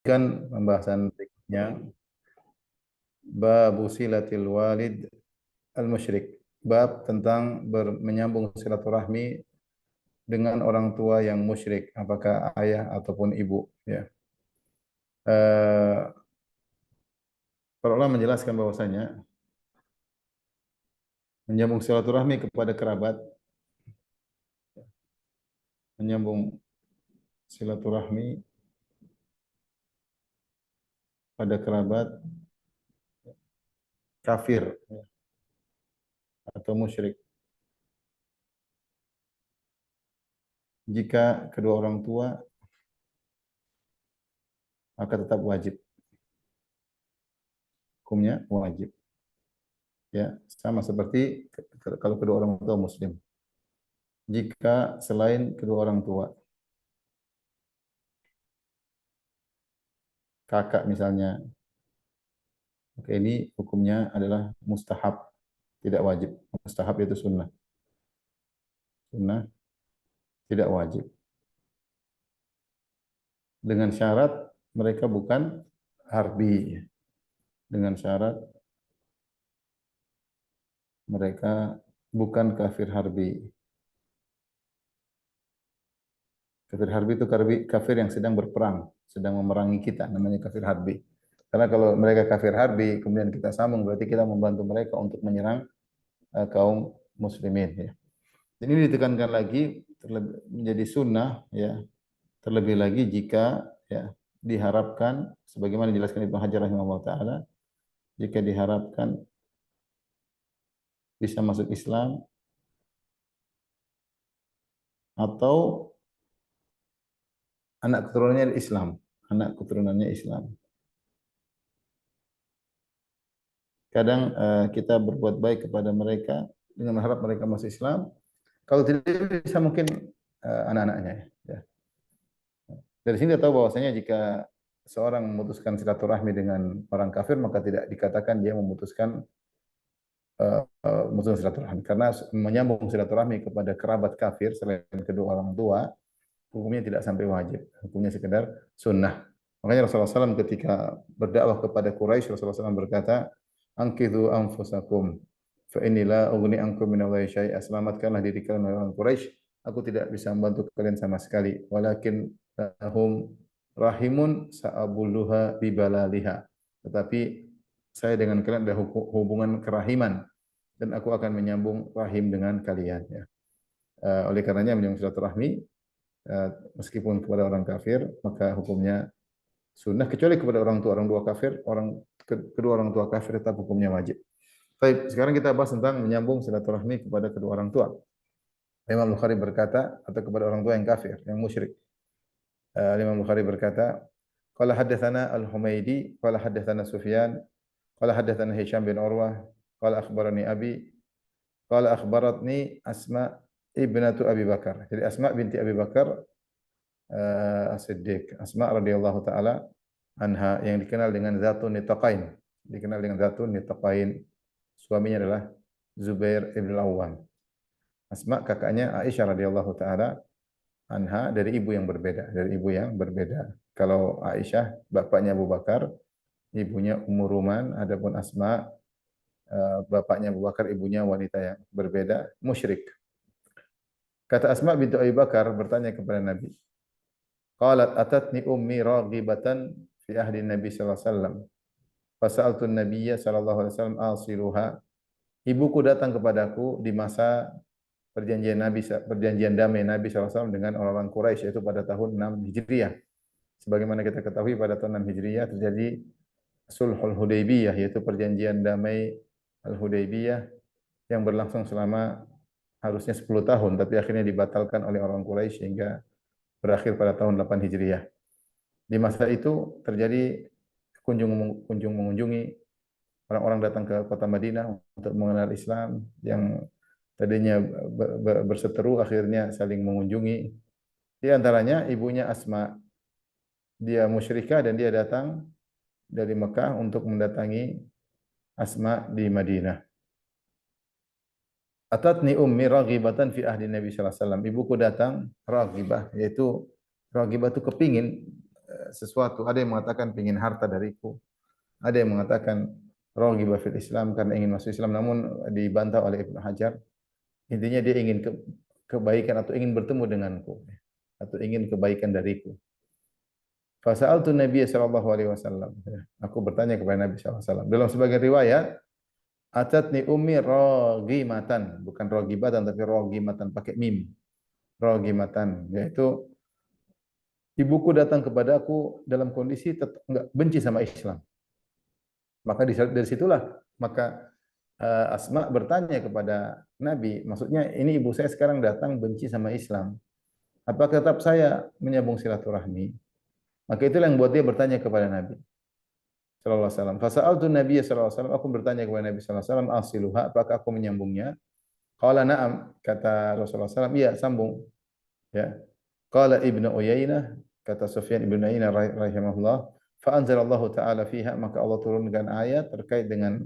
Pembahasan berikutnya, bab silatil walid al-musyrik. Bab tentang menyambung silaturahmi dengan orang tua yang musyrik, apakah ayah ataupun ibu, ya. Eh, para ulama menjelaskan bahwasanya menyambung silaturahmi kepada kerabat, menyambung silaturahmi pada kerabat kafir, ya, atau musyrik, jika kedua orang tua, maka tetap wajib, hukumnya wajib, ya, sama seperti kalau kedua orang tua muslim. Jika selain kedua orang tua, kakak misalnya, maka ini hukumnya adalah mustahab, tidak wajib. Mustahab itu sunnah. Sunnah tidak wajib. Dengan syarat mereka bukan harbi. Dengan syarat mereka bukan kafir harbi. Kafir harbi itu kafir yang sedang berperang, sedang memerangi kita, namanya kafir harbi. Karena kalau mereka kafir harbi, kemudian kita sambung, berarti kita membantu mereka untuk menyerang kaum muslimin. Ya. Ini ditekankan lagi menjadi sunnah, ya, terlebih lagi jika, ya, diharapkan sebagaimana dijelaskan Ibnu Hajar rahimahullah taala, jika diharapkan bisa masuk Islam atau anak keturunannya Islam, anak keturunannya Islam. Kadang kita berbuat baik kepada mereka dengan mengharap mereka masuk Islam. Kalau tidak bisa mungkin anak-anaknya. Ya. Dari sini kita tahu bahwasanya jika seorang memutuskan silaturahmi dengan orang kafir, maka tidak dikatakan dia memutuskan silaturahmi. Karena menyambung silaturahmi kepada kerabat kafir selain kedua orang tua, hukumnya tidak sampai wajib. Hukumnya sekedar sunnah. Makanya Rasulullah SAW ketika berdakwah kepada Quraisy, Rasulullah SAW berkata, "Anqidhu anfusakum, fa inni la ughni ankum min Allahi syai'a." Selamatkanlah diri kalian dari orang Quraisy. Aku tidak bisa membantu kalian sama sekali. Walakin lahum rahimun sa'abulluha bibalaliha. Tetapi saya dengan kalian ada hubungan kerahiman dan aku akan menyambung rahim dengan kalian. Ya. Oleh karenanya menyambung silaturahmi meskipun kepada orang kafir, maka hukumnya sunnah, kecuali kepada orang tua kafir, kedua orang tua kafir tetap hukumnya wajib. Baik, sekarang kita bahas tentang menyambung silaturahmi kepada kedua orang tua. Imam Bukhari berkata, atau kepada orang tua yang kafir, yang musyrik. Imam Bukhari berkata, qala haddatsana Al-Humaidi, qala haddatsana Sufyan, qala haddatsana Hisham bin Urwah, qala akhbarani Abi, qala akhbaratni Asma ibnatu Abi Bakar. Jadi Asma binti Abi Bakar As-Siddiq, Asma radhiyallahu taala anha, yang dikenal dengan Zatun Nitaqain. Dikenal dengan Zatun Nitaqain. Suaminya adalah Zubair ibn Al-Awwam. Asma kakaknya Aisyah radhiyallahu taala anha, dari ibu yang berbeda, dari ibu yang berbeda. Kalau Aisyah bapaknya Abu Bakar, ibunya Ummu Ruman, adapun Asma bapaknya Abu Bakar, ibunya wanita yang berbeda, musyrik. Kata Asma bintu Abi Bakar bertanya kepada Nabi, qalat atatni ummi raghibatan fi ahdi Nabi sallallahu alaihi wasallam. Fasa'altu Nabiyya sallallahu alaihi wasallam asiluha. Ibuku datang kepadaku di masa perjanjian damai Nabi sallallahu alaihi wasallam dengan orang-orang Quraisy, yaitu pada tahun 6 Hijriah. Sebagaimana kita ketahui pada tahun 6 Hijriah terjadi Sulhul Hudaybiyah, yaitu perjanjian damai Al-Hudaybiyah yang berlangsung selama harusnya 10 tahun, tapi akhirnya dibatalkan oleh orang Quraisy sehingga berakhir pada tahun 8 Hijriah. Di masa itu terjadi kunjung mengunjungi, orang-orang datang ke kota Madinah untuk mengenal Islam, yang tadinya berseteru akhirnya saling mengunjungi. Di antaranya ibunya Asma, dia musyrikah dan dia datang dari Mekah untuk mendatangi Asma di Madinah. Atatni ummi raghibatan fi ahdi Nabi sallallahu alaihi wasallam. Ibuku datang raghibah, yaitu raghibah itu kepingin sesuatu. Ada yang mengatakan ingin harta dariku, ada yang mengatakan raghiba fil Islam karena ingin masuk Islam, namun dibantah oleh Ibnu Hajar. Intinya dia ingin kebaikan atau ingin bertemu denganku atau ingin kebaikan dariku. Fasa'altu Nabi sallallahu alaihi wasallam. Aku bertanya kepada Nabi sallallahu alaihi wasallam. Dalam sebagian riwayat, atatni ummi raghimatan, bukan raghibatan tapi raghimatan pakai mim. Raghimatan, yaitu ibuku datang kepadaku dalam kondisi enggak benci sama Islam. Maka dari situlah maka Asma bertanya kepada Nabi, maksudnya ini ibu saya sekarang datang benci sama Islam. Apakah tetap saya menyambung silaturahmi? Maka itulah yang buat dia bertanya kepada Nabi sallallahu alaihi wasallam. Fasa'altu Nabi sallallahu alaihi wasallam, aku bertanya kepada Nabi sallallahu alaihi wasallam, asiluha, apakah aku menyambungnya? Qala na'am, kata Rasulullah sallallahu alaihi wasallam, iya, sambung. Ya. Qala Ibnu Uyainah, kata Sufyan Ibnu Uyainah rahimahullah, fa anzalallahu taala fiha, maka Allah turunkan ayat terkait dengan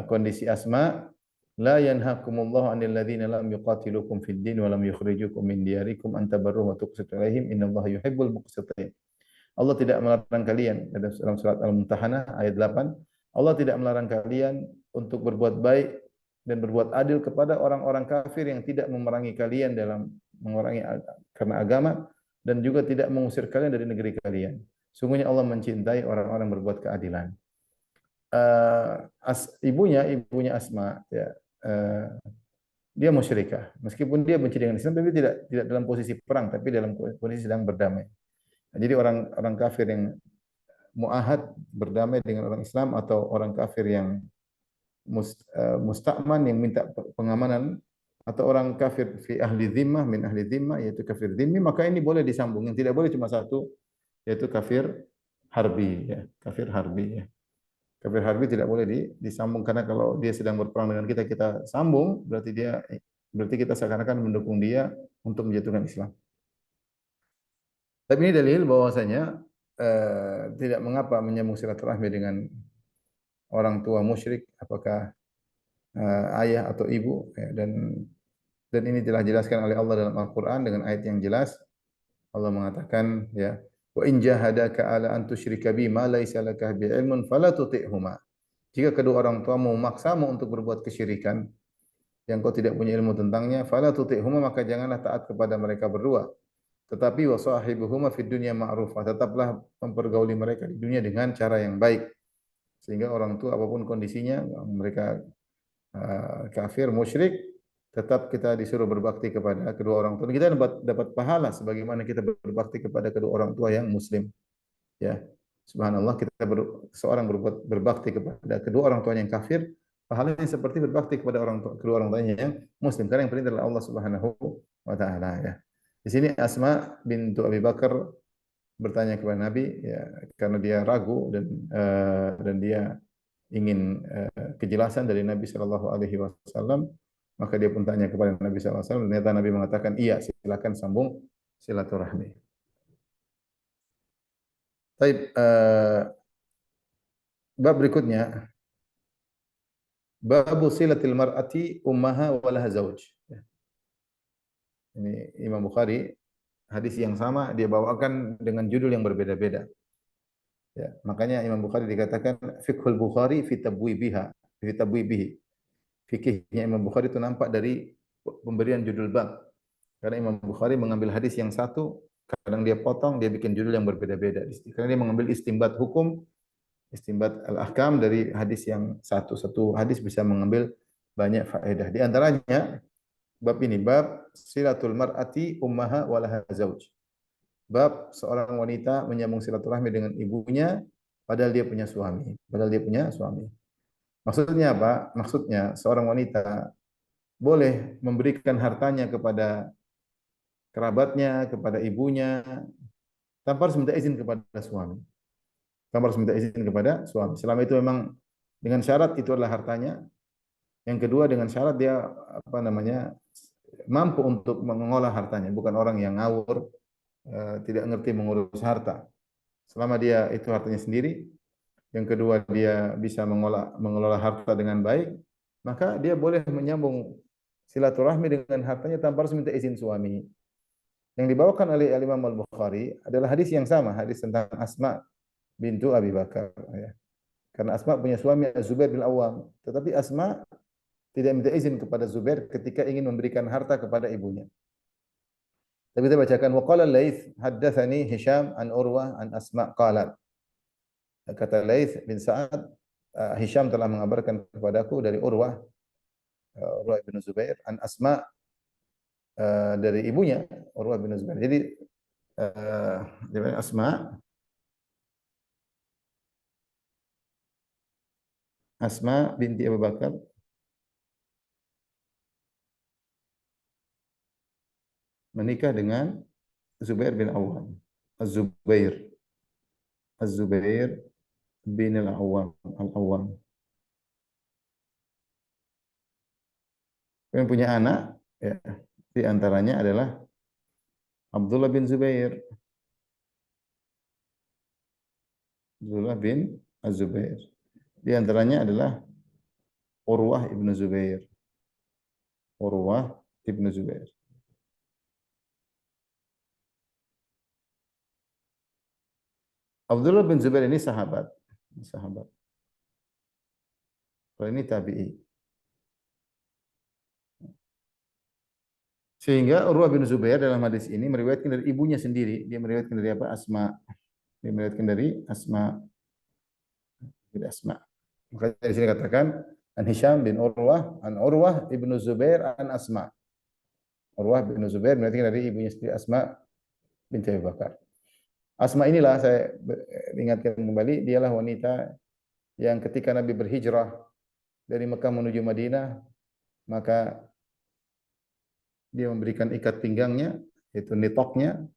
kondisi Asma, la yanhakumullahu 'anil ladzina lam yuqatilukum fid din wa lam yukhrijukum min diyarikum an tabarruhum wa tuqsitu ilaihim innallaha yuhibbul muqsitin. Allah tidak melarang kalian, dalam surat Al-Mumtahanah ayat 8, Allah tidak melarang kalian untuk berbuat baik dan berbuat adil kepada orang-orang kafir yang tidak memerangi kalian dalam memerangi karena agama dan juga tidak mengusir kalian dari negeri kalian. Sungguhnya Allah mencintai orang-orang berbuat keadilan. Ibunya Asma, ya, dia musyrikah. Meskipun dia benci dengan Islam, tapi tidak dalam posisi perang, tapi dalam posisi sedang berdamai. Jadi orang kafir yang muahad berdamai dengan orang Islam atau orang kafir yang musta'man yang minta pengamanan atau orang kafir fi ahli dhimmah min ahli dhimmah yaitu kafir dhimmi, maka ini boleh disambung. Yang tidak boleh cuma satu, yaitu kafir harbi, ya, kafir harbi, ya. Kafir harbi tidak boleh disambung karena kalau dia sedang berperang dengan kita sambung berarti kita seakan-akan mendukung dia untuk menjatuhkan Islam. Tapi ini dalil bahwasanya tidak mengapa menyambung silaturahmi dengan orang tua musyrik, apakah ayah atau ibu, ya, dan ini telah dijelaskan oleh Allah dalam Al-Qur'an dengan ayat yang jelas. Allah mengatakan, ya, wa in jahadaka ala an tusyrika bi ma laisa laka bi ilmun fala tuti'huma. Jika kedua orang tua memaksamu untuk berbuat kesyirikan yang kau tidak punya ilmu tentangnya, fala tuti'huma, maka janganlah taat kepada mereka berdua. Tetapi wa sahibuhuma fid dunya ma'rufah, tetaplah mempergauli mereka di dunia dengan cara yang baik. Sehingga orang tua apapun kondisinya, mereka kafir, musyrik, tetap kita disuruh berbakti kepada kedua orang tua. Kita dapat pahala sebagaimana kita berbakti kepada kedua orang tua yang muslim. Ya. Subhanallah, seorang berbakti kepada kedua orang tuanya yang kafir, pahalanya seperti berbakti kepada kedua orang tuanya yang muslim. Karena yang perintah adalah Allah Subhanahu wa taala, ya. Di sini Asma bintu Abi Bakar bertanya kepada Nabi, ya, karena dia ragu dan dia ingin kejelasan dari Nabi Shallallahu Alaihi Wasallam, maka dia pun tanya kepada Nabi Shallallahu Alaihi Wasallam. Ternyata Nabi mengatakan, iya, silakan sambung silaturahmi. Baik, bab berikutnya, babu silatil mar'ati ummaha walaha zauj. Ini Imam Bukhari, hadis yang sama dia bawakan dengan judul yang berbeda-beda. Ya, makanya Imam Bukhari dikatakan fiqhul Bukhari fi tabwibiha, fi tabwibihi. Fikihnya Imam Bukhari itu nampak dari pemberian judul bab. Karena Imam Bukhari mengambil hadis yang satu, kadang dia potong, dia bikin judul yang berbeda-beda. Karena dia mengambil istimbat hukum, istimbat al-ahkam dari hadis yang satu. Satu hadis bisa mengambil banyak faedah. Di antaranya bab ini, bab silatul mar'ati ummaha walaha zauj. Bab seorang wanita menyambung silaturahmi dengan ibunya padahal dia punya suami. Padahal dia punya suami. Maksudnya apa? Maksudnya seorang wanita boleh memberikan hartanya kepada kerabatnya, kepada ibunya, tanpa harus minta izin kepada suami. Tanpa harus minta izin kepada suami. Selama itu memang dengan syarat itu adalah hartanya. Yang kedua dengan syarat dia mampu untuk mengolah hartanya, bukan orang yang ngawur, tidak ngerti mengurus harta. Selama dia itu hartanya sendiri, yang kedua dia bisa mengelola harta dengan baik, maka dia boleh menyambung silaturahmi dengan hartanya tanpa harus minta izin suami. Yang dibawakan oleh Imam Al-Bukhari adalah hadis yang sama, hadis tentang Asma bintu Abi Bakar. Ya. Karena Asma punya suami Zubair bin Awam, tetapi Asma tidak minta izin kepada Zubair ketika ingin memberikan harta kepada ibunya. Tapi kita bacakan waqala Laits haddatsani Hisham an Urwah an Asma qalat. Kata Laits bin Sa'ad, Hisham telah mengabarkan kepadaku dari Urwah, Urwah bin Zubair an Asma, dari ibunya Urwah bin Zubair. Jadi uh, Asma Asma binti Abu Bakar menikah dengan Zubair bin Awam. Az-Zubair. Az-Zubair bin Al-Awwam. Al-Awwam. Yang punya anak, ya, di antaranya adalah Abdullah bin Zubair. Abdullah bin Az-Zubair. Di antaranya adalah Urwah ibnu Zubair. Urwah ibnu Zubair. Abdullah bin Zubair ini sahabat. Sahabat. Kalau ini tabi'i. Sehingga Urwah bin Zubair dalam hadis ini meriwayatkan dari ibunya sendiri. Dia meriwayatkan dari apa? Asma. Dia meriwayatkan dari Asma. Dari Asma. Maka di sini katakan an Hisham bin Urwah an Urwah ibnu Zubair an Asma. Urwah bin Zubair meriwayatkan dari ibunya sendiri Asma binti Abu Bakar. Asma inilah saya ingatkan kembali, dialah wanita yang ketika Nabi berhijrah dari Mekah menuju Madinah, maka dia memberikan ikat pinggangnya, yaitu nitoknya,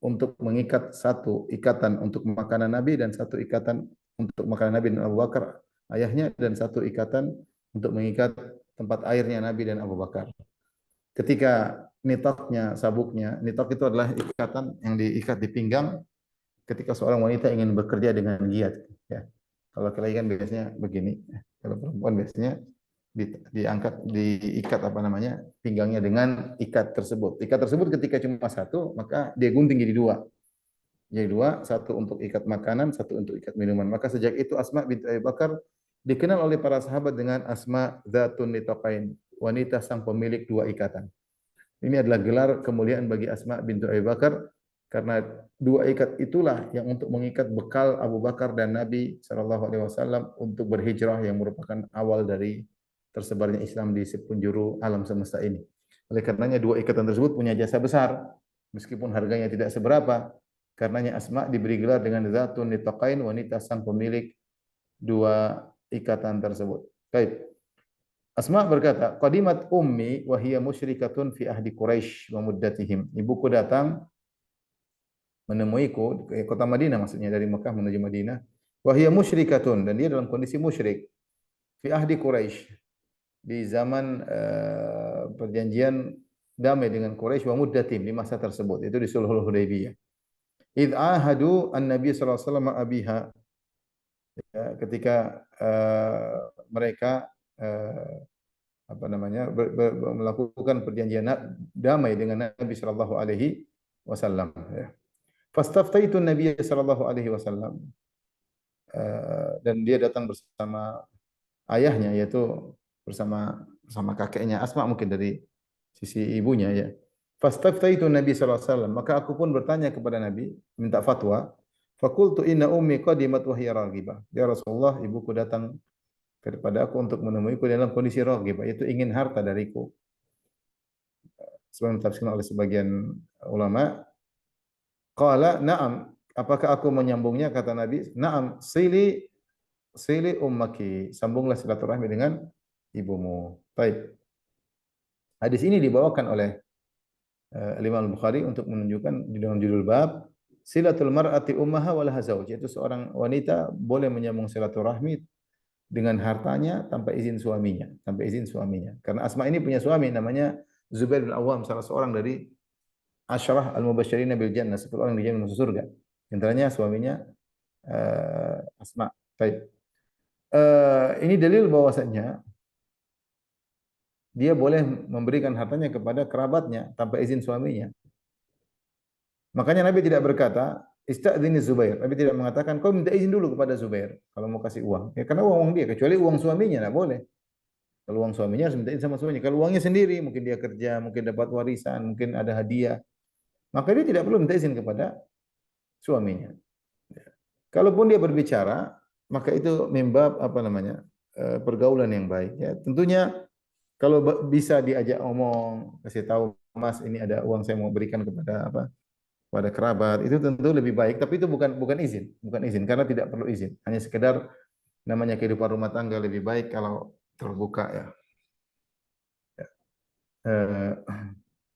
untuk mengikat satu ikatan untuk makanan Nabi dan satu ikatan untuk makanan Nabi dan Abu Bakar, ayahnya, dan satu ikatan untuk mengikat tempat airnya Nabi dan Abu Bakar. Ketika nitoknya, sabuknya, nitok itu adalah ikatan yang diikat di pinggang ketika seorang wanita ingin bekerja dengan giat. Ya. Kalau laki-laki kan biasanya begini, kalau perempuan biasanya diangkat, diikat apa namanya, pinggangnya dengan ikat tersebut. Ikat tersebut ketika cuma satu, maka dia gunting jadi dua. Jadi dua, satu untuk ikat makanan, satu untuk ikat minuman. Maka sejak itu Asma binti Abi Bakar dikenal oleh para sahabat dengan Asma Dzatun Nitaqain, wanita sang pemilik dua ikatan. Ini adalah gelar kemuliaan bagi Asma binti Abi Bakar karena dua ikat itulah yang untuk mengikat bekal Abu Bakar dan Nabi sallallahu alaihi wasallam untuk berhijrah yang merupakan awal dari tersebarnya Islam di sepenjuru alam semesta ini. Oleh karenanya dua ikatan tersebut punya jasa besar meskipun harganya tidak seberapa. Karenanya Asma diberi gelar dengan Dzatun Nitaqain, wanita sang pemilik dua ikatan tersebut. Baik. Asma berkata, "Qadimat ummi wa hiya musyrikatun fi ahdi Quraisy wa muddatihim." Ibuku datang menemuiku ke kota Madinah, maksudnya dari Mekah menuju Madinah. Wa hiya musyrikatun, dan dia dalam kondisi musyrik fi ahdi Quraisy, di zaman perjanjian damai dengan Quraisy wa muddatihim, di masa tersebut, itu di Sulhul Hudaybiyah. Idh ahadu an-nabiy sallallahu alaihi wasallam abiha, ya, ketika mereka apa namanya melakukan perjanjian damai dengan Nabi sallallahu alaihi wasallam, ya. Fastaftaitu Nabi sallallahu alaihi wasallam, dan dia datang bersama ayahnya, yaitu bersama kakeknya Asma, mungkin dari sisi ibunya, ya. Fastaftaitu Nabi sallallahu alaihi wasallam, maka aku pun bertanya kepada Nabi, minta fatwa. Fakultu inna ummi qadimat wa hiya raghibah. Ya Rasulullah, ibuku datang kepada aku untuk menemuiku dalam kondisi raghibah, yaitu ingin harta dariku. Sebagaimana ditafsirkan oleh sebagian ulama. Qala na'am. Apakah aku menyambungnya? Kata Nabi, na'am, sili ummaki. Sambunglah silaturahmi dengan ibumu. Baik. Hadis ini dibawakan oleh Imam Al-Bukhari untuk menunjukkan di dalam judul bab silatul mar'ati ummaha wa laha zauj, yaitu seorang wanita boleh menyambung silaturahmi dengan hartanya tanpa izin suaminya, tanpa izin suaminya. Karena Asma ini punya suami namanya Zubair bin Awam, salah seorang dari Asyarah al-Mubasysyirin bil Jannah, 10 orang dijamin masuk surga. Di antaranya suaminya Asma. Baik. Ini dalil bahwasanya dia boleh memberikan hartanya kepada kerabatnya tanpa izin suaminya. Makanya Nabi tidak berkata, "Istadzini Zubair." Nabi tidak mengatakan, "Kau minta izin dulu kepada Zubair kalau mau kasih uang." Ya karena uang dia, kecuali uang suaminya enggak boleh. Kalau uang suaminya harus minta izin sama suaminya. Kalau uangnya sendiri, mungkin dia kerja, mungkin dapat warisan, mungkin ada hadiah, maka dia tidak perlu minta izin kepada suaminya. Kalaupun dia berbicara, maka itu membab apa namanya? Pergaulan yang baik ya. Tentunya kalau bisa diajak omong, kasih tahu, "Mas, ini ada uang saya mau berikan kepada apa? Kepada kerabat." Itu tentu lebih baik, tapi itu bukan izin, bukan izin karena tidak perlu izin. Hanya sekedar namanya kehidupan rumah tangga lebih baik kalau terbuka ya. Eh,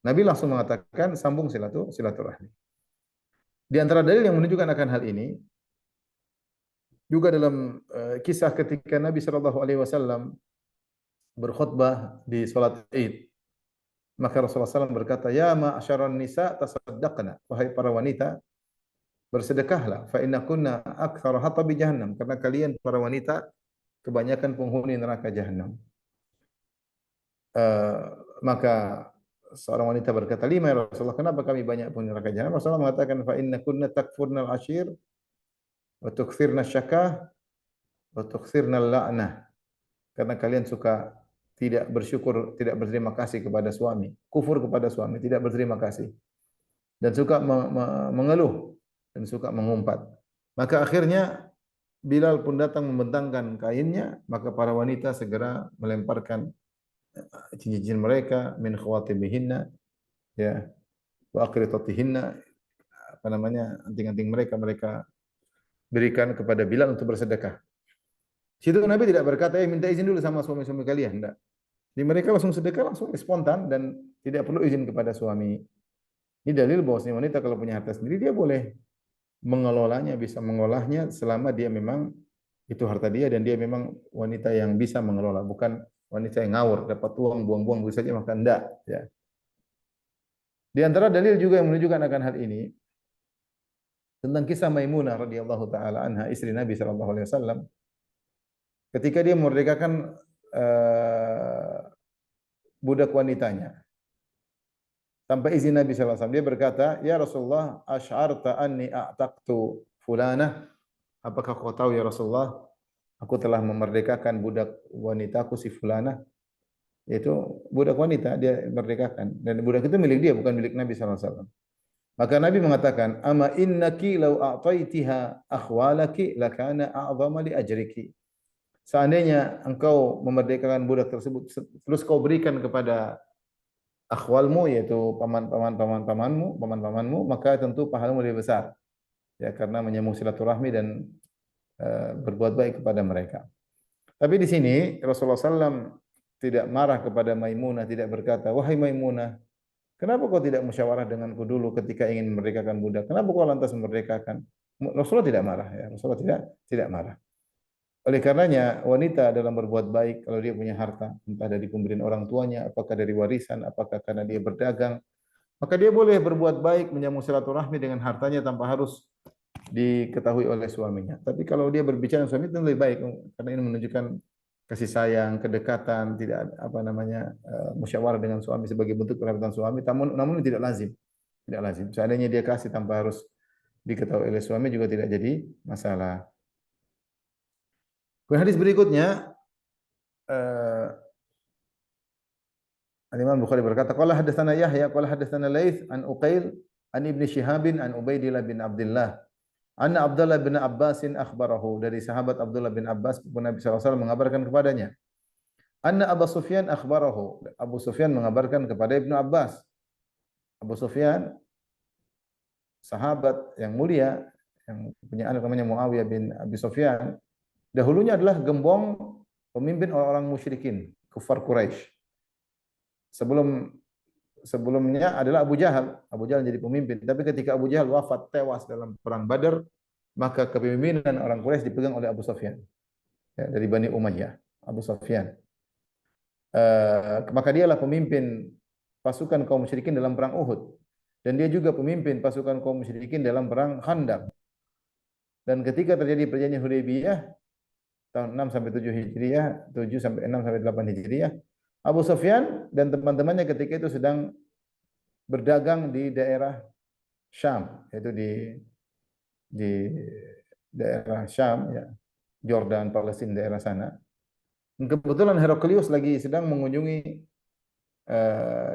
Nabi langsung mengatakan sambung silaturahmi. Di antara dalil yang menunjukkan akan hal ini juga dalam kisah ketika Nabi Shallallahu Alaihi Wasallam berkhutbah di salat Id. Maka Rasulullah SAW berkata, "Ya ma'asyaran nisa tasaddaqna." Wahai para wanita, bersedekahlah. Fa inna kunna aktsara hatabi jahannam. Karena kalian para wanita kebanyakan penghuni neraka jahannam. Uh, maka seorang wanita berkata, "Lima ya Rasulullah, kenapa kami banyak penghuni neraka jahannam?" Rasulullah mengatakan, "Fa inna kunna takfurnal ashir wa tukthirna syakah wa tukthirna la'nah." Karena kalian suka tidak bersyukur, tidak berterima kasih kepada suami, kufur kepada suami, tidak berterima kasih, dan suka mengeluh dan suka mengumpat. Maka akhirnya Bilal pun datang membentangkan kainnya, maka para wanita segera melemparkan cincin mereka min khawatibihinna ya wa aqritatihinna, apa namanya, anting-anting mereka mereka berikan kepada Bilal untuk bersedekah. Situ Nabi tidak berkata, minta izin dulu sama suami-suami kalian, enggak. Di mereka langsung sedekah, langsung spontan dan tidak perlu izin kepada suami. Ini dalil bahwa wanita kalau punya harta sendiri dia boleh mengelolanya, bisa mengolahnya selama dia memang itu harta dia dan dia memang wanita yang bisa mengelola, bukan wanita yang ngawur, dapat uang buang-buang begitu saja maka enggak ya. Di antara dalil juga yang menunjukkan akan hal ini tentang kisah Maimunah radhiyallahu taala anha, istri Nabi sallallahu alaihi wasallam, ketika dia memerdekakan budak wanitanya. Tanpa izin Nabi sallallahu alaihi wasallam, dia berkata, "Ya Rasulullah, asy'arta anni a'taqtu fulanah?" Apakah kau tahu ya Rasulullah, aku telah memerdekakan budak wanitaku si fulanah, yaitu budak wanita dia merdekakan dan budak itu milik dia bukan milik Nabi sallallahu alaihi wasallam. Maka Nabi mengatakan, "Ama innaki law a'taitiha akhwalaki lakana a'zama li ajriki." Seandainya engkau memerdekakan budak tersebut terus kau berikan kepada akhwalmu, yaitu paman-pamanmu, maka tentu pahalamu lebih besar. Ya, karena menyambung silaturahmi dan berbuat baik kepada mereka. Tapi di sini Rasulullah SAW tidak marah kepada Maimunah, tidak berkata, "Wahai Maimunah, kenapa kau tidak musyawarah denganku dulu ketika ingin memerdekakan budak? Kenapa kau lantas memerdekakan?" Rasulullah tidak marah ya, Rasulullah tidak marah. Oleh karenanya wanita dalam berbuat baik kalau dia punya harta, entah dari pemberian orang tuanya, apakah dari warisan, apakah karena dia berdagang, maka dia boleh berbuat baik menyambung silaturahmi dengan hartanya tanpa harus diketahui oleh suaminya. Tapi kalau dia berbicara dengan suami itu lebih baik karena ini menunjukkan kasih sayang, kedekatan, tidak apa namanya musyawarah dengan suami sebagai bentuk perhatian suami. Namun tidak lazim, tidak lazim. Seandainya dia kasih tanpa harus diketahui oleh suami juga tidak jadi masalah. Kemudian hadis berikutnya Al-Imam Bukhari berkata, qala hadatsana Yahya qala hadatsana Laits an Uqail an Ibnu Syihab an Ubaidillah bin Abdullah anna Abdullah bin Abbasin akhbarahu, dari sahabat Abdullah bin Abbas Nabi SAW mengabarkan kepadanya. Anna Abu Sufyan akhbarahu, Abu Sufyan mengabarkan kepada Ibnu Abbas. Abu Sufyan sahabat yang mulia yang punya anak namanya Muawiyah bin Abi Sufyan, dahulunya adalah gembong pemimpin orang-orang musyrikin, kufar Quraisy. Sebelumnya adalah Abu Jahal. Abu Jahal jadi pemimpin, tapi ketika Abu Jahal wafat tewas dalam perang Badar, maka kepemimpinan orang Quraisy dipegang oleh Abu Sufyan. Ya, dari Bani Umayyah, Abu Sufyan. Maka dialah pemimpin pasukan kaum musyrikin dalam perang Uhud. Dan dia juga pemimpin pasukan kaum musyrikin dalam perang Khandaq. Dan ketika terjadi perjanjian Hudaybiyah tahun 6 sampai 7 Hijriah, 7 sampai 6 sampai 8 Hijriah, Abu Sufyan dan teman-temannya ketika itu sedang berdagang di daerah Syam, yaitu di daerah Syam, ya, Jordan, Palestina, daerah sana. Dan kebetulan Heraklius lagi sedang mengunjungi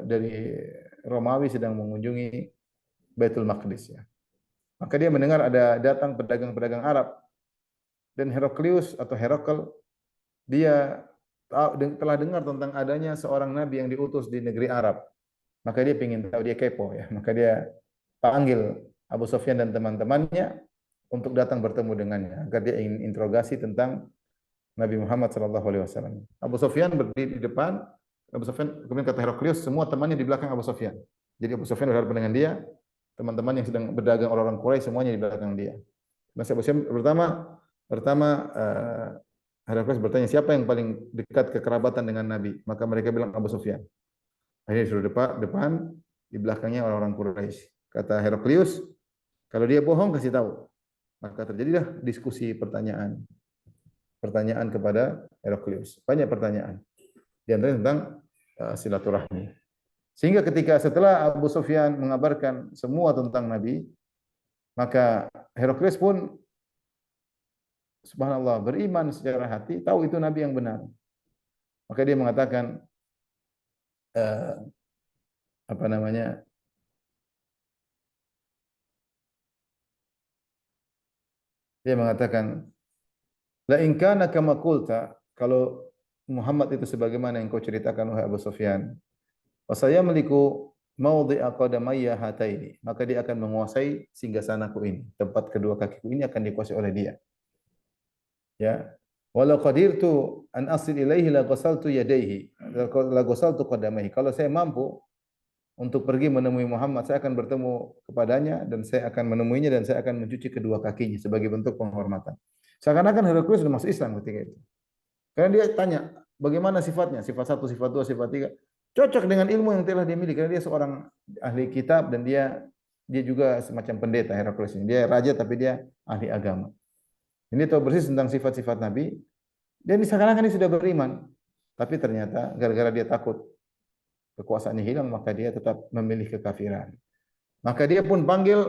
dari Romawi sedang mengunjungi Baitul Maqdis, ya. Maka dia mendengar ada datang pedagang-pedagang Arab dan Heraklius atau Herakl dia telah dengar tentang adanya seorang nabi yang diutus di negeri Arab. Maka dia ingin tahu, dia kepo, ya. Maka dia panggil Abu Sufyan dan teman-temannya untuk datang bertemu dengannya agar dia ingin interogasi tentang Nabi Muhammad sallallahu alaihi wasallam. Abu Sufyan berdiri di depan, Abu Sufyan kemudian kata Heraklius, semua temannya di belakang Abu Sufyan. Jadi Abu Sufyan berhadapan dengan dia, teman-teman yang sedang berdagang orang-orang Quraisy semuanya di belakang dia. Masa Abu Sufyan pertama Heraklius bertanya, siapa yang paling dekat kekerabatan dengan Nabi? Maka mereka bilang Abu Sufyan. Akhirnya disuruh depan, di belakangnya orang-orang Quraisy. Kata Heraklius, kalau dia bohong kasih tahu. Maka terjadilah diskusi pertanyaan kepada Heraklius. Banyak pertanyaan. Di antaranya tentang silaturahmi. Sehingga setelah Abu Sufyan mengabarkan semua tentang Nabi, maka Heraklius pun subhanallah beriman secara hati, tahu itu Nabi yang benar. Maka dia mengatakan uh, apa namanya? Dia mengatakan, la in kana kama qulta, kalau Muhammad itu sebagaimana yang kau ceritakan wahai Abu Sufyan, wa sayamliku mawdi'a qadamayya hataini, maka dia akan menguasai singgasanaku ini, tempat kedua kakiku ini akan dikuasai oleh dia. Ya. Walau qadirtu an asil ilaihi la ghasaltu yadayhi, la ghasaltu qadamaihi. Kalau saya mampu untuk pergi menemui Muhammad, saya akan bertemu kepadanya dan saya akan menemuinya dan saya akan mencuci kedua kakinya sebagai bentuk penghormatan. Seakan-akan Heraklius sudah masuk Islam ketika itu. Karena dia tanya, bagaimana sifatnya? Sifat satu, sifat dua, sifat tiga. Cocok dengan ilmu yang telah dia miliki. Karena dia seorang ahli kitab dan dia juga semacam pendeta Heraklius ini. Dia raja tapi dia ahli agama. Ini tahu persis tentang sifat-sifat Nabi. Dan seakan-akan dia sudah beriman. Tapi ternyata gara-gara dia takut kekuasaannya hilang, maka dia tetap memilih kekafiran. Maka dia pun panggil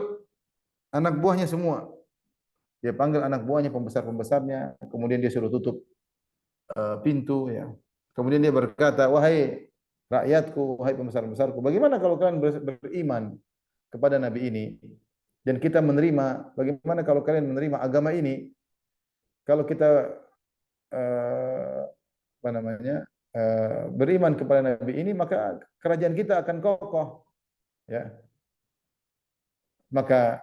anak buahnya semua. Dia panggil anak buahnya, pembesar-pembesarnya, kemudian dia suruh tutup pintu, ya. Kemudian dia berkata, wahai rakyatku, wahai pembesar-pembesarku, bagaimana kalau kalian beriman kepada Nabi ini dan kita menerima, bagaimana kalau kalian menerima agama ini? Kalau kita apa namanya? Beriman kepada Nabi ini, maka kerajaan kita akan kokoh, ya. Maka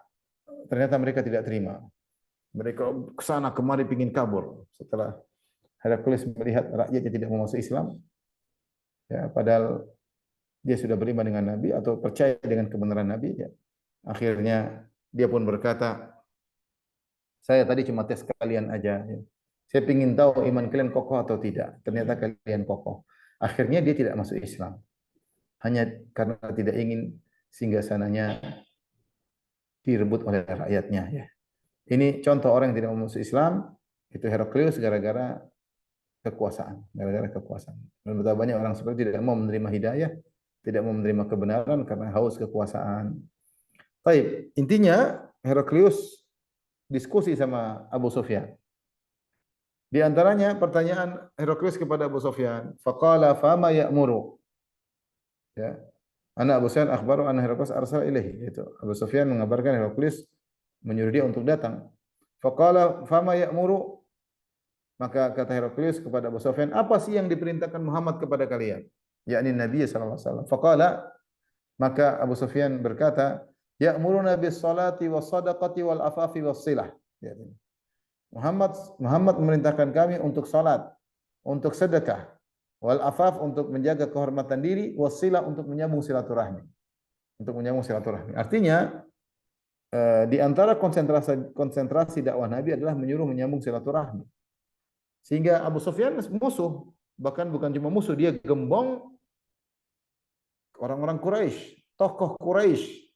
ternyata mereka tidak terima. Mereka kesana kemari ingin kabur. Setelah Heraklius melihat rakyatnya tidak mau masuk Islam, ya, padahal dia sudah beriman dengan Nabi atau percaya dengan kebenaran Nabi, ya. Akhirnya dia pun berkata, saya tadi cuma tes kalian aja, ya. Saya ingin tahu iman kalian kokoh atau tidak. Ternyata kalian kokoh. Akhirnya dia tidak masuk Islam. Hanya karena tidak ingin singgasananya direbut oleh rakyatnya, ya. Ini contoh orang yang tidak mau masuk Islam, itu Heraklius gara-gara kekuasaan, gara-gara kekuasaan. Dan betapa banyak orang seperti tidak mau menerima hidayah, tidak mau menerima kebenaran karena haus kekuasaan. Baik, intinya Heraklius diskusi sama Abu Sufyan. Di antaranya pertanyaan Heraklius kepada Abu Sufyan, faqala fama ya'muru. Ya. Ana Abu Sufyan akhbaru anna Heraklius arsala ilaihi. Itu Abu Sufyan mengabarkan Heraklius menyuruh dia untuk datang. Faqala fama ya'muru, maka kata Heraklius kepada Abu Sufyan, apa sih yang diperintahkan Muhammad kepada kalian? Yakni Nabi sallallahu alaihi wasallam. Faqala, maka Abu Sufyan berkata, ya'muruna bis salati was sadaqati wal afafi was silah. Muhammad memerintahkan kami untuk salat, untuk sedekah, wal afaf untuk menjaga kehormatan diri, was silah untuk menyambung silaturahmi. Untuk menyambung silaturahmi. Artinya di antara konsentrasi dakwah Nabi adalah menyuruh menyambung silaturahmi. Sehingga Abu Sufyan musuh, bahkan bukan cuma musuh, dia gembong orang-orang Quraisy, tokoh Quraisy,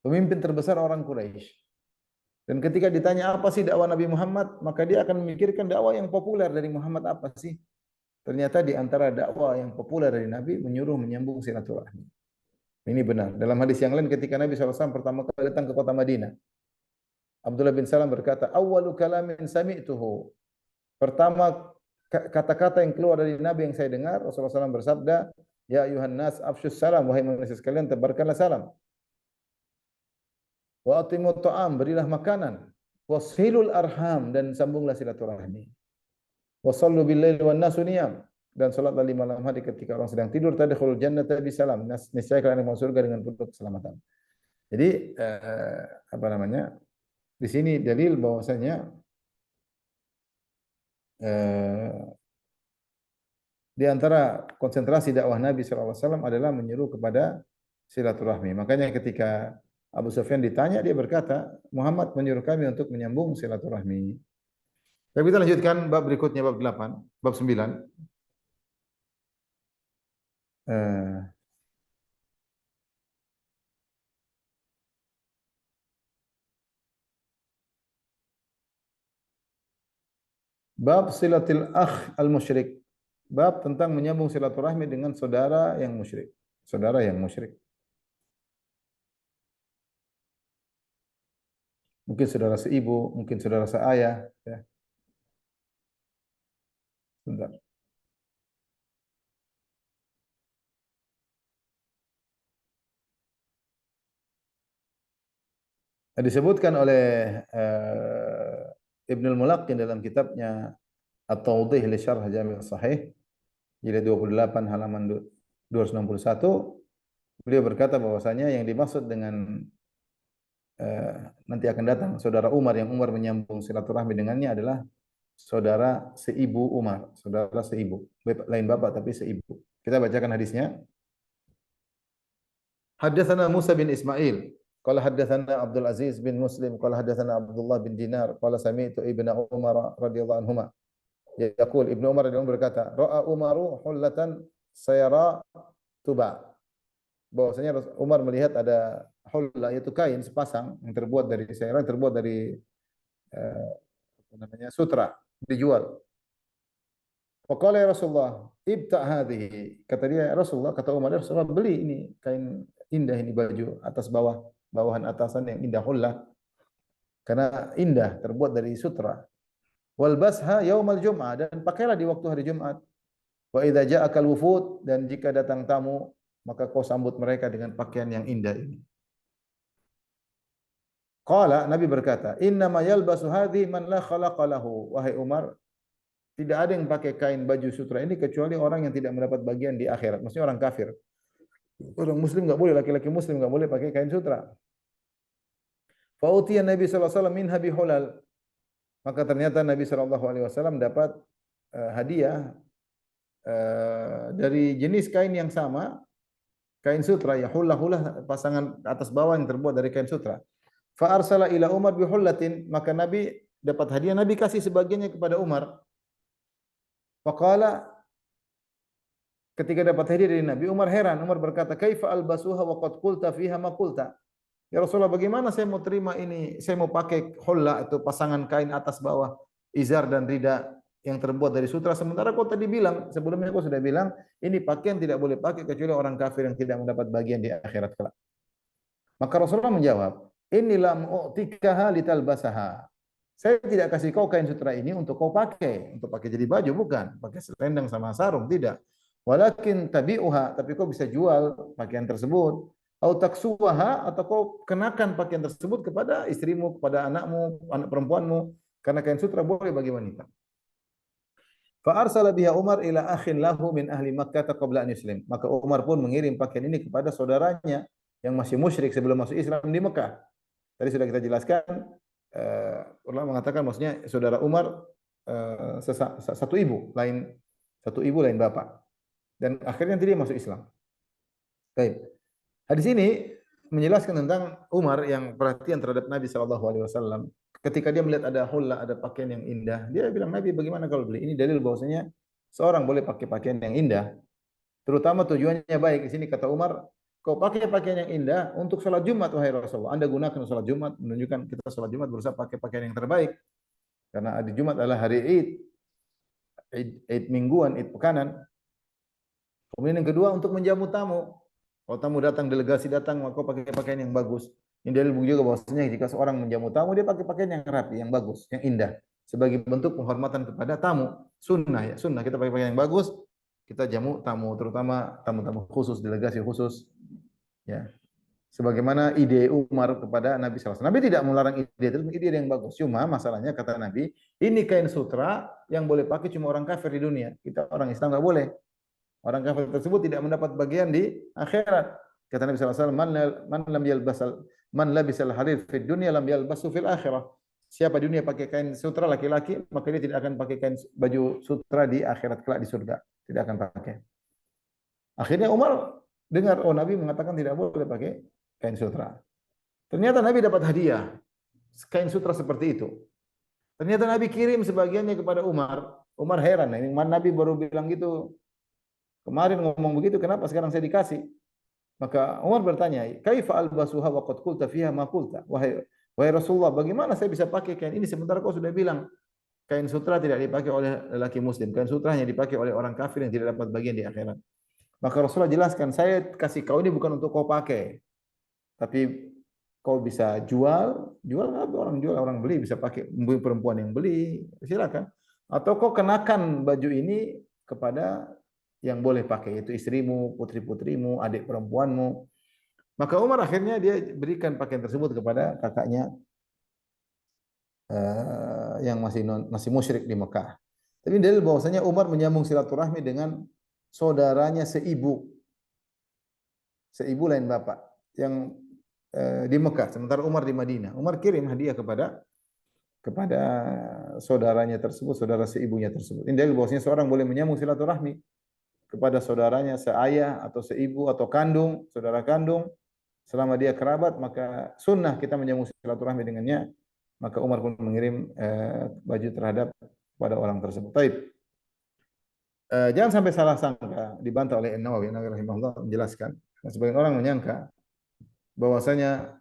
pemimpin terbesar orang Quraisy. Dan ketika ditanya apa sih dakwah Nabi Muhammad, maka dia akan memikirkan dakwah yang populer dari Muhammad apa sih? Ternyata di antara dakwah yang populer dari Nabi menyuruh menyambung silaturahmi. Ini benar. Dalam hadis yang lain ketika Nabi SAW pertama kali datang ke kota Madinah, Abdullah bin Salam berkata, "Awwalu kalamin sami'tuhu." Pertama kata-kata yang keluar dari Nabi yang saya dengar, Rasulullah SAW bersabda, "Ya ayuhan nas afshus salam, wahai manusia sekalian, tebarkanlah salam. Wa atimu ta'am, berilah makanan. Wasilul arham, dan sambunglah silaturahmi. Wasallu bil laili wan nasu niyam." Dan salatlah di malam hari ketika orang sedang tidur, tadkhulul jannata bisalam. Niscaya kalian akan masuk surga dengan penuh keselamatan. Jadi apa namanya? Di sini dalil bahwasanya eh, di antara konsentrasi dakwah Nabi SAW adalah menyeru kepada silaturahmi. Makanya ketika Abu Sufyan ditanya, dia berkata, Muhammad menyuruh kami untuk menyambung silaturahmi. Tapi kita lanjutkan bab berikutnya, bab 8, bab 9. Eh, bab silatil akh al-musyrik. Bab tentang menyambung silaturahmi dengan saudara yang musyrik. Saudara yang musyrik. Mungkin saudara seibu, mungkin saudara seayah. Ya, sebentar. Disebutkan oleh Ibnul Mulaqqin dalam kitabnya At-Tawdih li Syarh Jami' Sahih, jilid 28 halaman 261, beliau berkata bahwasanya yang dimaksud dengan eh, nanti akan datang saudara Umar, yang Umar menyambung silaturahmi dengannya adalah saudara seibu Umar, saudara seibu, lain bapak tapi seibu. Kita bacakan hadisnya. Haddatsana Musa bin Ismail qala haddatsana Abdul Aziz bin Muslim qala haddatsana Abdullah bin Dinar qala sami'tu Ibnu Umar radhiyallahu anhuma yaqul, Ibnu Umar radhiyallahu berkata, ra'a Umaru hullatan sayara tuba. Bahwasanya Umar melihat ada hullah, yaitu kain sepasang yang terbuat dari sayara, yang terbuat dari apa namanya, sutra, dijual. Faqala ya Rasulullah, ibta hadhihi. Kata dia, ya Rasulullah, kata Umar, ya Rasulullah, beli ini kain indah ini, baju atas bawah, bawahan atasan yang indah, hullah. Karena indah, terbuat dari sutra. Wal basha yaumal jum'ah, dan pakailah di waktu hari Jumat. Wa idza ja'akal wufud, dan jika datang tamu, maka kau sambut mereka dengan pakaian yang indah ini. Qala, Nabi berkata, inna ma yalbasu hadhi man la khalaqa lahu. Wahai Umar, tidak ada yang pakai kain baju sutra ini kecuali orang yang tidak mendapat bagian di akhirat. Maksudnya orang kafir. Orang muslim enggak boleh, laki-laki muslim enggak boleh pakai kain sutra. Fa utiya Nabi sallallahu alaihi wasallam minha bihulal. Maka ternyata Nabi sallallahu alaihi wasallam dapat hadiah dari jenis kain yang sama, kain sutra, ya hullah-hullah, pasangan atas bawah yang terbuat dari kain sutra. Fa arsala ila Umar bihullatin, maka Nabi dapat hadiah, Nabi kasih sebagiannya kepada Umar. Faqala, ketika dapat hadiah dari Nabi, Umar heran. Umar berkata, "Kaifa albasuha wa qad qulta fiha ma qulta?" Ya Rasulullah, bagaimana saya mau terima ini? Saya mau pakai hulla, itu pasangan kain atas bawah, izar dan rida yang terbuat dari sutra. Sementara kau tadi bilang, sebelumnya kau sudah bilang, ini pakaian tidak boleh pakai kecuali orang kafir yang tidak mendapat bagian di akhirat kelak. Maka Rasulullah menjawab, "Inilah mu'tikaha litalbasaha." Saya tidak kasih kau kain sutra ini untuk kau pakai, untuk pakai jadi baju, bukan. Pakai selendang sama sarung, tidak. Walakin tabi'uha, tapi kau bisa jual pakaian tersebut. Au taksuwaha, atau kau kenakan pakaian tersebut kepada istrimu, kepada anakmu, anak perempuanmu. Karena kain sutra boleh bagi wanita. Fa arsala biha Umar ila akhin lahu min ahli Makkah qabla an yuslim. Maka Umar pun mengirim pakaian ini kepada saudaranya yang masih musyrik sebelum masuk Islam di Mekah. Tadi sudah kita jelaskan, ulama mengatakan maksudnya saudara Umar satu ibu, lain bapak. Dan akhirnya dia masuk Islam. Baik. Hadis ini menjelaskan tentang Umar yang perhatian terhadap Nabi sallallahu alaihi wasallam. Ketika dia melihat ada hulla, ada pakaian yang indah, dia bilang, "Nabi, bagaimana kalau beli?" Ini dalil bahwasanya seorang boleh pakai pakaian yang indah, terutama tujuannya baik. Di sini kata Umar, "Kau pakai pakaian yang indah untuk salat Jumat, wahai Rasulullah. Anda gunakan salat Jumat, menunjukkan kita salat Jumat berusaha pakai pakaian yang terbaik. Karena hari Jumat adalah hari Id mingguan, Id pekanan. Kemudian yang kedua untuk menjamu tamu. Kalau tamu datang, delegasi datang, maka kau pakai pakaian yang bagus. Ini dalil juga bahwasanya jika seorang menjamu tamu, dia pakai pakaian yang rapi, yang bagus, yang indah. Sebagai bentuk penghormatan kepada tamu. Sunnah ya, sunnah kita pakai pakaian yang bagus, kita jamu tamu, terutama tamu-tamu khusus, delegasi khusus. Ya, sebagaimana ide Umar kepada Nabi SAW. Nabi tidak melarang ide itu, ide yang bagus. Cuma masalahnya kata Nabi, ini kain sutra yang boleh pakai cuma orang kafir di dunia. Kita orang Islam nggak boleh. Orang kafir tersebut tidak mendapat bagian di akhirat. Kata Nabi SAW, man lam yalbasal man labisal harir fid dunya lam yalbasu fil akhirah. Siapa di dunia pakai kain sutra laki-laki, maka dia tidak akan pakai kain baju sutra di akhirat kelak di surga. Tidak akan pakai. Akhirnya Umar dengar, oh Nabi mengatakan tidak boleh pakai kain sutra. Ternyata Nabi dapat hadiah kain sutra seperti itu. Ternyata Nabi kirim sebagiannya kepada Umar. Umar heran, ini Nabi baru bilang gitu kemarin ngomong begitu, kenapa sekarang saya dikasih? Maka Umar bertanya, "Kaifa albasuha wa qad qulta fiha ma qulta?" Wahai Rasulullah, bagaimana saya bisa pakai kain ini sementara kau sudah bilang kain sutra tidak dipakai oleh lelaki muslim, kain sutra hanya dipakai oleh orang kafir yang tidak dapat bagian di akhirat. Maka Rasulullah jelaskan, saya kasih kau ini bukan untuk kau pakai, tapi kau bisa jual, jual apa orang jual, orang beli bisa pakai, perempuan yang beli, silakan. Atau kau kenakan baju ini kepada yang boleh pakai, yaitu istrimu, putri-putrimu, adik perempuanmu. Maka Umar akhirnya dia berikan pakaian tersebut kepada kakaknya yang masih musyrik di Mekah. Tapi dalil bahwasanya Umar menyambung silaturahmi dengan saudaranya seibu lain bapak yang di Mekah, sementara Umar di Madinah. Umar kirim hadiah kepada saudaranya tersebut, saudara seibunya tersebut. Ini dalil bahwasanya seorang boleh menyambung silaturahmi kepada saudaranya, seayah atau seibu atau kandung, saudara kandung, selama dia kerabat, maka sunnah kita menyambung silaturahmi dengannya. Maka Umar pun mengirim baju terhadap pada orang tersebut. Taib. Jangan sampai salah sangka, dibantah oleh An-Nawawi rahimahullah menjelaskan. Sebagian orang menyangka bahwasanya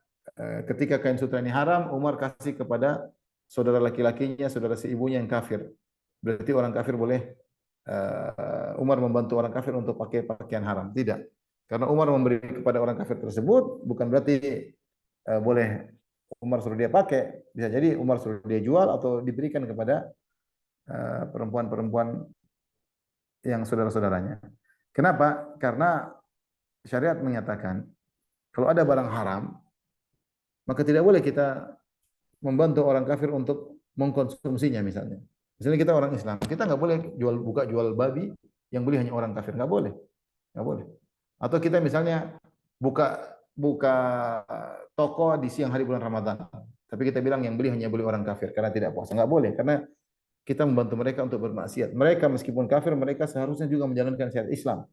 ketika kain sutra ini haram, Umar kasih kepada saudara laki-lakinya, saudara seibunya yang kafir. Berarti orang kafir boleh Umar membantu orang kafir untuk pakai pakaian haram. Tidak. Karena Umar memberi kepada orang kafir tersebut bukan berarti boleh Umar suruh dia pakai. Bisa jadi Umar suruh dia jual atau diberikan kepada perempuan-perempuan yang saudara-saudaranya. Kenapa? Karena syariat menyatakan kalau ada barang haram, maka tidak boleh kita membantu orang kafir untuk mengkonsumsinya misalnya. Misalnya kita orang Islam, kita nggak boleh buka jual babi yang beli hanya orang kafir, nggak boleh, nggak boleh. Atau kita misalnya buka toko di siang hari bulan Ramadan, tapi kita bilang yang beli hanya beli orang kafir karena tidak puasa, nggak boleh, karena kita membantu mereka untuk bermaksiat. Mereka meskipun kafir, mereka seharusnya juga menjalankan syariat Islam.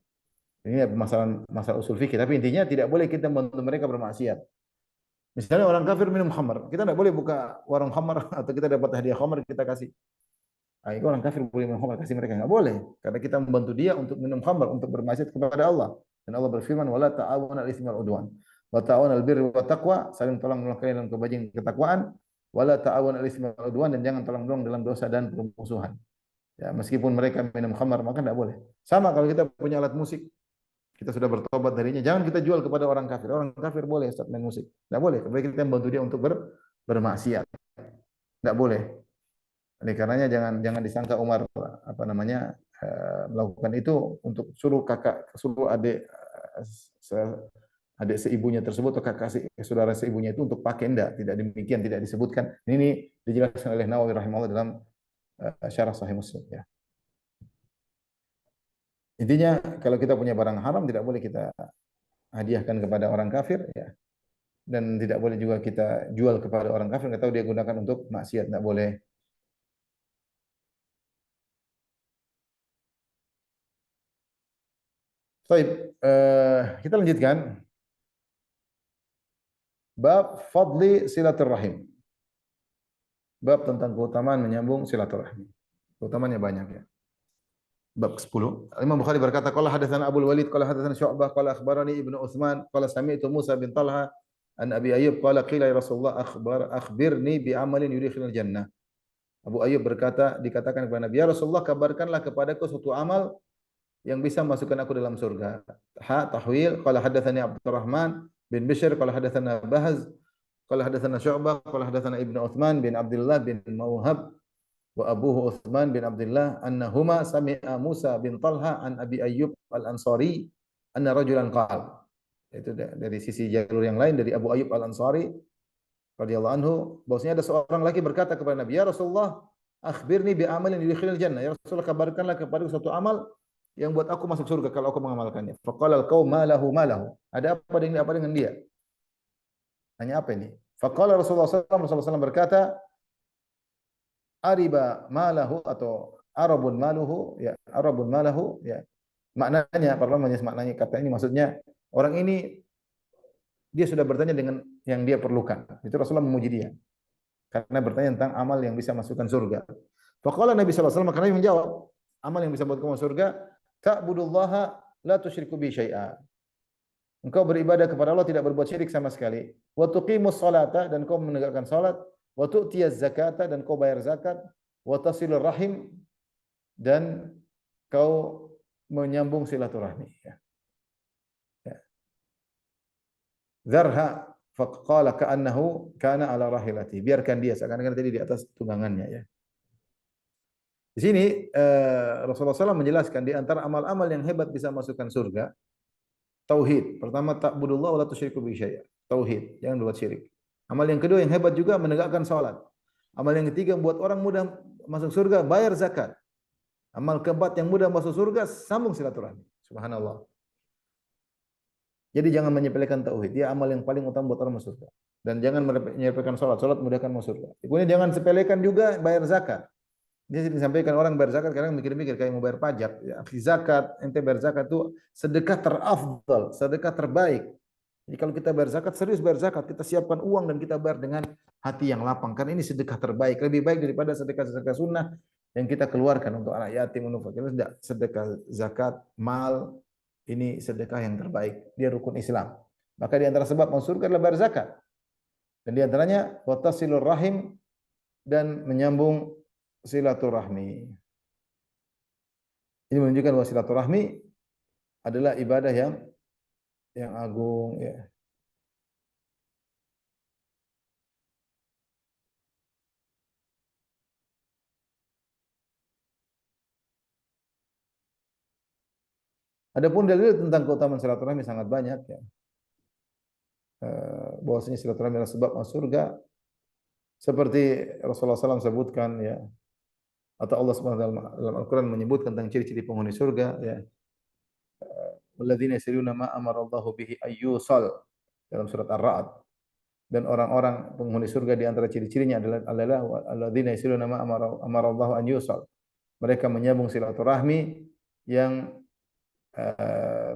Ini masalah usul fikih, tapi intinya tidak boleh kita membantu mereka bermaksiat. Misalnya orang kafir minum khamar, kita tidak boleh buka warung khamar atau kita dapat hadiah khamar kita kasih. Ah, itu orang kafir boleh minum khamar, kasih mereka nggak boleh, karena kita membantu dia untuk minum khamar untuk bermaksiat kepada Allah. Dan Allah berfirman, "Wala ta'awun al-itsmi wal udwan, wa ta'awun al-birri wat taqwa," saling tolong menolong kalian dalam kebaikan ketakwaan. Wala ta'awun al-itsmi wal udwan, dan jangan tolong menolong dalam dosa dan permusuhan. Ya, meskipun mereka minum khamar, maka tidak boleh. Sama kalau kita punya alat musik, kita sudah bertobat darinya, jangan kita jual kepada orang kafir. Orang kafir boleh Ustaz main musik. Tidak boleh. Tapi kita membantu dia untuk bermaksiat. Tidak boleh. Oleh karenanya jangan disangka Umar melakukan itu untuk suruh adik seibunya tersebut atau kakak saudara seibunya itu untuk pakai, tidak demikian, tidak disebutkan. Ini dijelaskan oleh Nawawi rahimahullah dalam syarah Sahih Muslim ya. Intinya kalau kita punya barang haram tidak boleh kita hadiahkan kepada orang kafir ya. Dan tidak boleh juga kita jual kepada orang kafir, nggak tahu dia gunakan untuk maksiat, tidak boleh. Baik, kita lanjutkan. Bab fadli silaturrahim. Bab tentang keutamaan menyambung silaturahmi. Keutamanya banyak ya. Bab 10. Imam Bukhari berkata, qala hadatsana Abu Walid, qala hadatsana Syu'bah, qala akhbarani Ibnu Utsman, qala sami'tu Musa bin Talha an Abi Ayyub qala qila ya Rasulullah akhbirni bi amalin yudkhilul jannah. Abu Ayyub berkata, dikatakan kepada Nabi, ya Rasulullah kabarkanlah kepadaku suatu amal yang bisa masukkan aku dalam surga. Tahwil, qala hadatsani Abdurrahman bin Bishr, qala hadatsana Bahz, qala hadatsana Syu'bah, qala hadatsana Ibnu Utsman bin Abdullah bin Mauhab wa abuhu Utsman bin Abdullah annahuma sami'a Musa bin Talha an Abi Ayyub Al-Ansari anna rajulan qala. Itu dari sisi jalur yang lain dari Abu Ayyub Al-Ansari radhiyallahu anhu, bahwasanya ada seorang laki berkata kepada Nabi, "Ya Rasulullah, akhbirni bi amalin yudkhilul jannah." Ya Rasulullah, kabarkanlah kepada suatu amal yang buat aku masuk surga kalau aku mengamalkannya. Faqala al-qaum ma lahu ma lahu. Ada apa dengan dia? Hanya apa ini? Faqala Rasulullah SAW berkata, "Ariba malahu," atau arabun maluhu, ya, arabun malahu, ya. Maknanya, para ulama maknanya kata ini maksudnya orang ini dia sudah bertanya dengan yang dia perlukan. Itu Rasulullah memuji dia karena bertanya tentang amal yang bisa masukkan surga. Faqala Nabi sallallahu alaihi wasallam, karena menjawab, amal yang bisa membuat kamu masuk surga, ta'budullaha la tusyriku bi syai'a. Engkau beribadah kepada Allah tidak berbuat syirik sama sekali. Wa tuqimus salata, dan kau menegakkan salat, wa tu'tiyaz zakata, dan kau bayar zakat, wa tasilur rahim, dan kau menyambung silaturahmi, ya. Ya. Zarha faqala ka'annahu kana ala rahilati. Biarkan dia seakan-akan tadi di atas tunggangannya, ya. Di sini Rasulullah SAW menjelaskan di antara amal-amal yang hebat bisa masukkan surga, tauhid. Pertama, ta'budullah wa la tusyriku bihi syai'a. Tauhid, jangan buat syirik. Amal yang kedua yang hebat juga menegakkan salat. Amal yang ketiga membuat orang mudah masuk surga, bayar zakat. Amal keempat yang mudah masuk surga, sambung silaturahmi. Subhanallah. Jadi jangan menyepelekan tauhid. Dia amal yang paling utama buat orang masuk surga. Dan jangan menyepelekan salat. Salat mudahkan masuk surga. Kemudian jangan sepelekan juga bayar zakat. Dia disampaikan orang bayar zakat, kadang mikir-mikir kayak mau bayar pajak. Ya, zakat, ente bayar zakat itu sedekah terafdal, sedekah terbaik. Jadi kalau kita bayar zakat, serius bayar zakat, kita siapkan uang dan kita bayar dengan hati yang lapang. Karena ini sedekah terbaik, lebih baik daripada sedekah-sedekah sunnah yang kita keluarkan untuk anak yatim, untuk fakir. Sedekah zakat, mal, ini sedekah yang terbaik. Dia rukun Islam. Maka di antara sebab masuk surga adalah bayar zakat. Dan di antaranya watasilur rahim, dan menyambung silaturahmi. Ini menunjukkan bahwa silaturahmi adalah ibadah yang agung, ya. Adapun dalil tentang keutamaan silaturahmi sangat banyak, ya. Bahwasanya silaturahmi adalah sebab masuk surga, seperti Rasulullah SAW sebutkan, ya, atau Allah Subhanahu wa taala dalam Al-Qur'an menyebutkan tentang ciri-ciri penghuni surga, ya. Walladzina yasiluna ma amarallahu bihi ayyusal, dalam surat Ar-Ra'd. Dan orang-orang penghuni surga di antara ciri-cirinya adalah alladzina yasiluna ma amarallahu an yusal. Mereka menyambung silaturahmi yang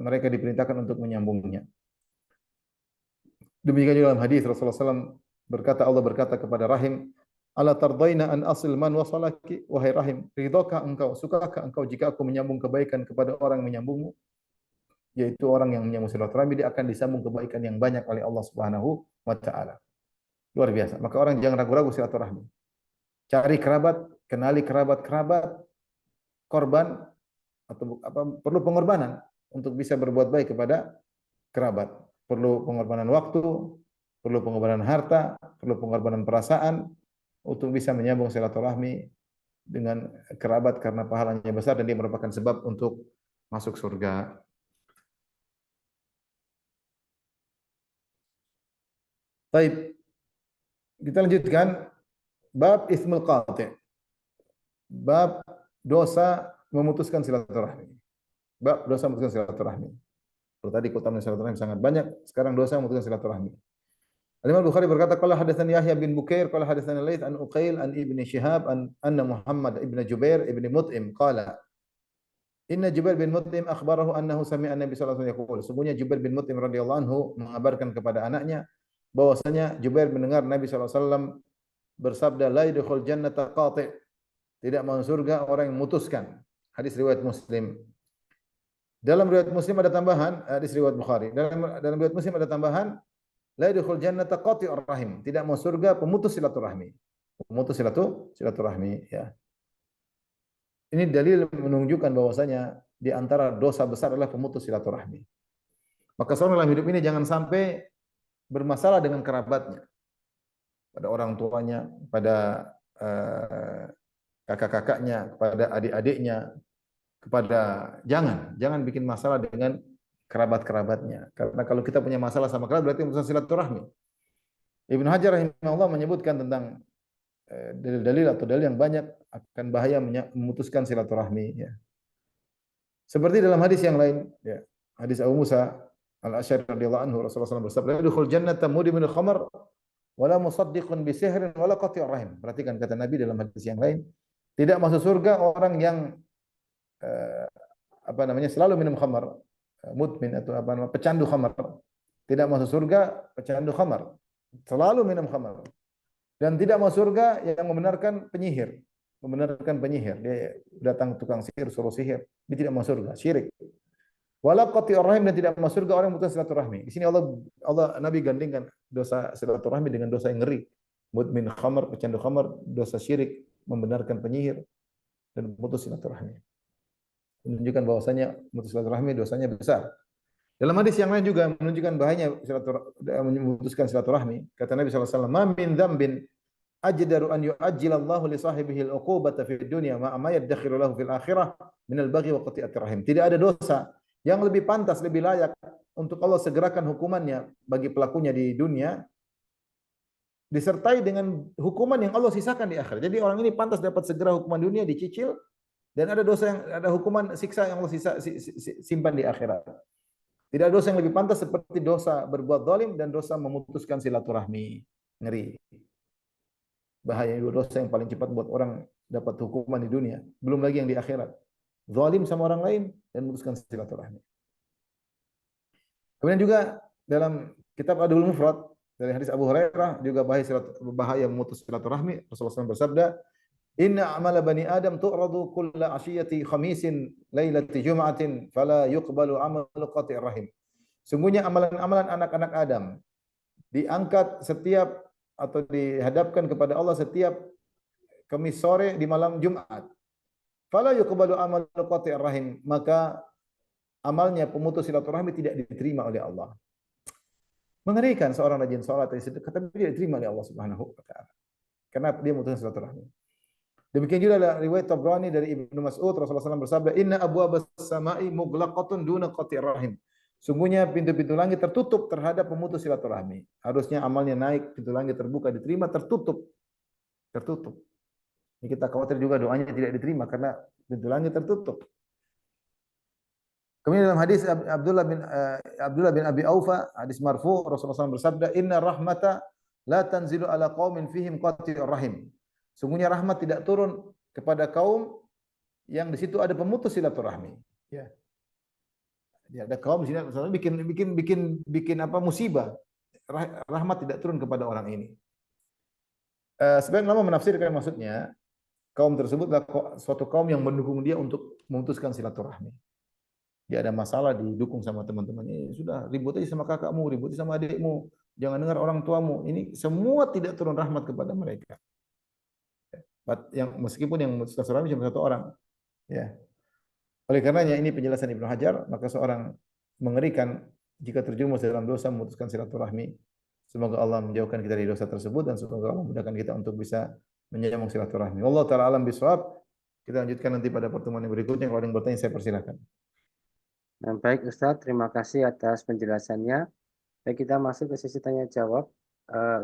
mereka diperintahkan untuk menyambungnya. Demikian juga dalam hadis Rasulullah SAW berkata, Allah berkata kepada Rahim, "Ala tardaina an asil man wasalaki?" Wahai Rahim, ridhakah engkau, sukakah engkau jika aku menyambung kebaikan kepada orang yang menyambungmu? Yaitu orang yang menyambung silaturahmi, dia akan disambung kebaikan yang banyak oleh Allah Subhanahu wa taala. Luar biasa. Maka orang jangan ragu-ragu silaturahmi. Cari kerabat, kenali kerabat-kerabat, korban atau perlu pengorbanan untuk bisa berbuat baik kepada kerabat. Perlu pengorbanan waktu, perlu pengorbanan harta, perlu pengorbanan perasaan untuk bisa menyambung silaturahmi dengan kerabat karena pahalanya besar dan dia merupakan sebab untuk masuk surga. Baik, kita lanjutkan bab ismul qati'. Bab dosa memutuskan silaturahmi. Bab dosa memutuskan silaturahmi. Kalau tadi keutamaan silaturahmi sangat banyak, sekarang dosa memutuskan silaturahmi. Al-Imam Bukhari berkata, qala hadatsani Yahya bin Bukair, qala hadatsani Laits an Uqail an Ibni Syihab an anna Muhammad ibn Jubair ibn Mut'im qala Inna Jubair bin Mut'im akhbarahu annahu sami'a Nabi sallallahu alaihi wasallam yaqul. Sungguhnya Jubair bin Mut'im radhiyallahu anhu mengabarkan kepada anaknya bahwasanya Jubair mendengar Nabi sallallahu alaihi wasallam bersabda, la yadkhul jannata qati'. Tidak masuk surga orang yang memutuskan. Hadis riwayat Muslim. Dalam riwayat Muslim ada tambahan, hadis riwayat Bukhari. Dalam riwayat Muslim ada tambahan, la yadkhul jannata qati'ur rahim. Tidak masuk surga pemutus silaturahmi. Pemutus silaturahmi, ya. Ini dalil menunjukkan bahwasanya di antara dosa besar adalah pemutus silaturahmi. Maka seorang dalam hidup ini jangan sampai bermasalah dengan kerabatnya, pada orang tuanya, pada kakak-kakaknya, kepada adik-adiknya, kepada jangan bikin masalah dengan kerabat-kerabatnya. Karena kalau kita punya masalah sama kerabat berarti memutuskan silaturahmi. Ibnu Hajar rahimahullah menyebutkan tentang dalil-dalil atau dalil yang banyak akan bahaya memutuskan silaturahmi. Ya. Seperti dalam hadis yang lain, ya. Hadis Abu Musa Al-Asy'ari radhiyallahu anhu, Rasulullah SAW bersabda, "Yadkhul jannata mudminul khamr wala musaddiqun bi sihrin wala qati'ur rahim." Perhatikan kata Nabi dalam hadis yang lain, tidak masuk surga orang yang selalu minum khamar, mudmin atau pecandu khamar. Tidak masuk surga pecandu khamar, selalu minum khamar. Dan tidak masuk surga yang membenarkan penyihir. Membenarkan penyihir. Dia datang tukang sihir, suruh sihir. Dia tidak masuk surga, syirik. Wala qati'ur rahim, dan tidak masuk surga orang yang memutuskan silaturahmi. Di sini Nabi gandingkan dosa silaturahmi dengan dosa yang ngeri. Mudmin khamar, pecandu khamar, dosa syirik, membenarkan penyihir, dan memutus silaturahmi. Menunjukkan bahwasanya memutus silaturahmi dosanya besar. Dalam hadis yang lain juga menunjukkan bahayanya memutuskan silaturahmi. Kata Nabi SAW, "Ma min dzambin ajdaru an yu'ajjilallahu li sahibihi al-uqubata fid dunya ma yaddakhiru lahu fil akhirah min al-baghi wa qati'atir rahim." Tidak ada dosa yang lebih pantas, lebih layak untuk Allah segerakan hukumannya bagi pelakunya di dunia disertai dengan hukuman yang Allah sisakan di akhirat. Jadi orang ini pantas dapat segera hukuman dunia dicicil, dan ada hukuman siksa yang Allah simpan di akhirat. Tidak ada dosa yang lebih pantas seperti dosa berbuat zalim dan dosa memutuskan silaturahmi. Ngeri. Bahaya, dua dosa yang paling cepat buat orang dapat hukuman di dunia. Belum lagi yang di akhirat. Zalim sama orang lain dan memutuskan silaturahmi. Kemudian juga dalam kitab Adabul Mufrad dari hadis Abu Hurairah juga bahaya memutus silaturahmi. Rasulullah SAW bersabda, "Inna amala bani Adam tu'radu kulla ashiyati khamisin lailati jum'atin fala yuqbalu amalu qati'ir rahim." Sungguhnya amalan-amalan anak-anak Adam diangkat setiap atau dihadapkan kepada Allah setiap Kamis sore di malam Jumat. Fala yuqbalu amalu qati'ir rahim, maka amalnya pemutus silaturahmi tidak diterima oleh Allah. Mengerikan seorang rajin salat tapi tidak diterima oleh Allah Subhanahu wa taala. Karena dia memutuskan silaturahmi. Demikian juga ada riwayat Tabrani dari Ibnu Mas'ud, Rasulullah SAW bersabda, "Inna abwaabas samai mughlaqatun duna qati'ir rahim." Sungguhnya pintu-pintu langit tertutup terhadap pemutus silaturahmi. Harusnya amalnya naik, pintu langit terbuka, diterima, tertutup. Tertutup. Ini kita khawatir juga doanya tidak diterima karena pintu langit tertutup. Kemudian dalam hadis Abdullah bin Abi Aufa, hadis marfu, Rasulullah SAW bersabda, "Inna rahmata la tanzilu ala qaumin fihim qati'ur rahim." Sungguhnya rahmat tidak turun kepada kaum yang di situ ada pemutus silaturahmi. Ya. Ada kaum di sini bikin musibah. Rahmat tidak turun kepada orang ini. Sebagian ulama menafsirkan maksudnya kaum tersebut adalah suatu kaum yang mendukung dia untuk memutuskan silaturahmi. Dia ada masalah didukung sama teman-temannya. Sudah ribut aja sama kakakmu, ribut aja sama adikmu, jangan dengar orang tuamu. Ini semua tidak turun rahmat kepada mereka. Meskipun yang memutuskan silaturahmi cuma satu orang, ya. Oleh karenanya ini penjelasan Ibnu Hajar, maka seorang mengerikan jika terjerumus dalam dosa memutuskan silaturahmi. Semoga Allah menjauhkan kita dari dosa tersebut dan semoga Allah memudahkan kita untuk bisa menyambung silaturahmi. Allah taala alam bisawab. Kita lanjutkan nanti pada pertemuan yang berikutnya. Kalau ada yang bertanya saya persilakan. Baik Ustadz, terima kasih atas penjelasannya. Baik, kita masuk ke sesi tanya jawab.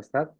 Ustadz,